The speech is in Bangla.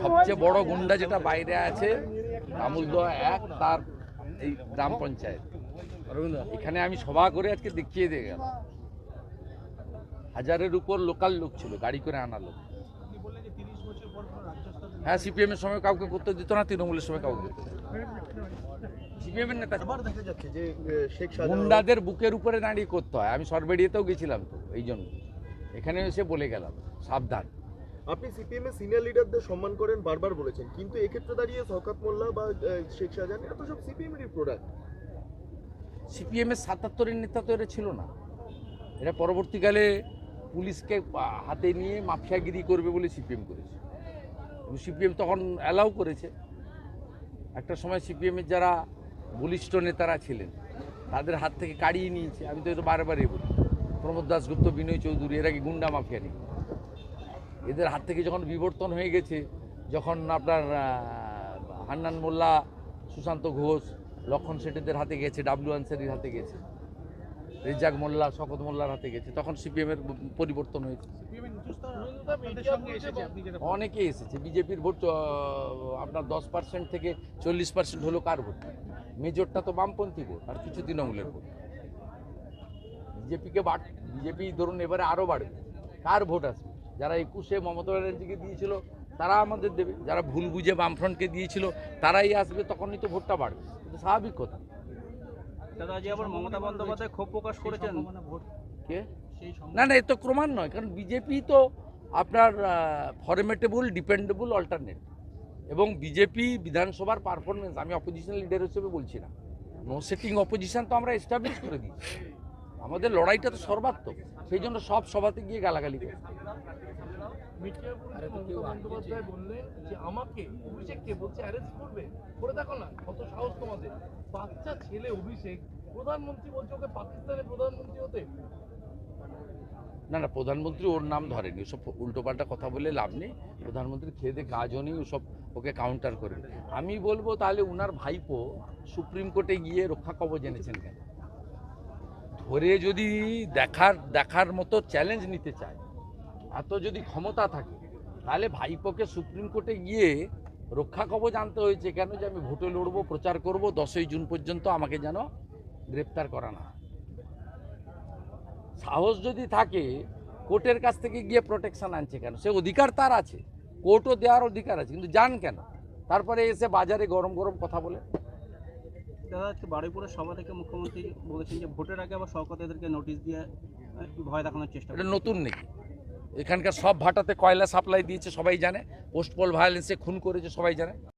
সবচেয়ে বড় গুন্ডা যেটা বাইরে আছে আমুলদহ এক, তার এই গ্রাম পঞ্চায়েত। এখানে আমি সভা করে আজকে দেখিয়ে দিয়ে গেলাম, হাজারের উপর লোকাল লোক ছিল, গাড়ি করে আনা লোক। হ্যাঁ, সিপিএম এর সময় কাউকে করতে দিত না, তৃণমূলের সময় কাউকে করতে দিত। সিপিএম এর নেতা গুন্ডাদের বুকের উপরে দাঁড়িয়ে করতে হয়। আমি সরবেড়িয়েতেও গেছিলাম, তো এই জন্য এখানে এসে বলে গেলাম সাবধান। আপনি সিপিএম এর সিনিয়র লিডারদের সম্মান করেন, বারবার বলেছেন, কিন্তু এক্ষেত্রে দাঁড়িয়ে শওকত মোল্লা বা শেখ শাহজাহান এটা তো সব সিপিএম এর প্রোডাক্ট। সিপিএম এর ৭৭-এর নেতা তো এরা ছিল না। এরা পরবর্তীকালে পুলিশকে হাতে নিয়ে মাফিয়াগিরি করবে বলে সিপিএম করেছে, এবং সিপিএম তখন অ্যালাউ করেছে। একটা সময় সিপিএমের যারা বলিষ্ঠ নেতারা ছিলেন তাদের হাত থেকে কাড়িয়ে নিয়েছে। আমি তো এটা বারবারই বলি, প্রমোদ দাশগুপ্ত, বিনয় চৌধুরী, এরা কি গুন্ডা মাফিয়া নেই? এদের হাত থেকে যখন বিবর্তন হয়ে গেছে, যখন আপনার হান্নান মোল্লা, সুশান্ত ঘোষ, লক্ষণ শেঠিদের হাতে গেছে, ডাব্লিউ আনসারির হাতে গেছে, রেজাক মোল্লা, শওকত মোল্লার হাতে গেছে, তখন সিপিএমের পরিবর্তন হয়েছে। অনেকে এসেছে। বিজেপির ভোট আপনার 10% থেকে 40% হলো কার ভোট? মেজরটা তো বামপন্থী ভোট, আর কিছু তৃণমূলের ভোট। বিজেপি ধরুন এবারে আরও বাড়বে। কার ভোট আসবে? যারা 21-এ মমতা ব্যানার্জিকে দিয়েছিল তারা আমাদের দেবে, যারা ভুল বুঝে বামফ্রন্টকে দিয়েছিল তারাই আসবে, তখনই তো ভোটটা বাড়বে। স্বাভাবিক কথা। দাদা, আজ আবার মমতা বন্দ্যোপাধ্যায় ক্ষোভ প্রকাশ করেছেন। কে? না, এ তো ক্রমান নয়, কারণ বিজেপি তো আপনার ফরমেটেবল, ডিপেন্ডেবল অল্টারনেট, এবং বিজেপি বিধানসভার পারফরমেন্স, আমি অপোজিশন লিডার হিসেবে বলছি না, নো সেটিং অপোজিশন তো আমরা এস্টাবলিশ করে দিয়েছি। আমাদের লড়াইটা তো সর্বাত্মক, সেই জন্য সব সভাতে গিয়ে গালাগালি করে। বললেন যে আমাকে অভিষেককে বলছে অ্যারেস্ট করবে, করে দেখো না কত সাহস তোমাদের। বাচ্চা ছেলে অভিষেক, প্রধানমন্ত্রী বলছে ওকে পাকিস্তানের প্রধানমন্ত্রী হতে। না, প্রধানমন্ত্রী ওর নাম ধরেনি, ওসব উল্টোপাল্টা কথা বলে লাভ নেই। প্রধানমন্ত্রী খেয়ে দিয়ে কাজও নেই, ওসব ওকে কাউন্টার করবে। আমি বলবো তাহলে উনার ভাইপো সুপ্রিম কোর্টে গিয়ে রক্ষা কবচ এনেছেন কেন? ধরে যদি দেখার মতো চ্যালেঞ্জ নিতে চায়, এত যদি ক্ষমতা থাকে, তাহলে ভাইপোকে সুপ্রিম কোর্টে গিয়ে রক্ষা কবচ আনতে হয়েছে কেন? যে আমি ভোটে লড়বো, প্রচার করব, 10ই জুন পর্যন্ত আমাকে যেন গ্রেপ্তার করা না। সাহস যদি থাকে, কোর্টের কাছ থেকে গিয়ে প্রোটেকশন আনছে কেন? সে অধিকার তার আছে, কোর্টও দেওয়ার অধিকার আছে, কিন্তু যান কেন? তারপরে এসে বাজারে গরম গরম কথা বলে। দাদা, আজকে বারুইপুরের সভা থেকে মুখ্যমন্ত্রী বলেছেন যে ভোটের আগে আবার শওকত এদেরকে নোটিশ দিয়ে ভয় দেখানোর চেষ্টা করে। এটা নতুন নাকি? এখানকার সব ভাটাতে কয়লা সাপ্লাই দিয়েছে সবাই জানে, পোস্ট পোল ভায়োলেন্সে খুন করেছে সবাই জানে।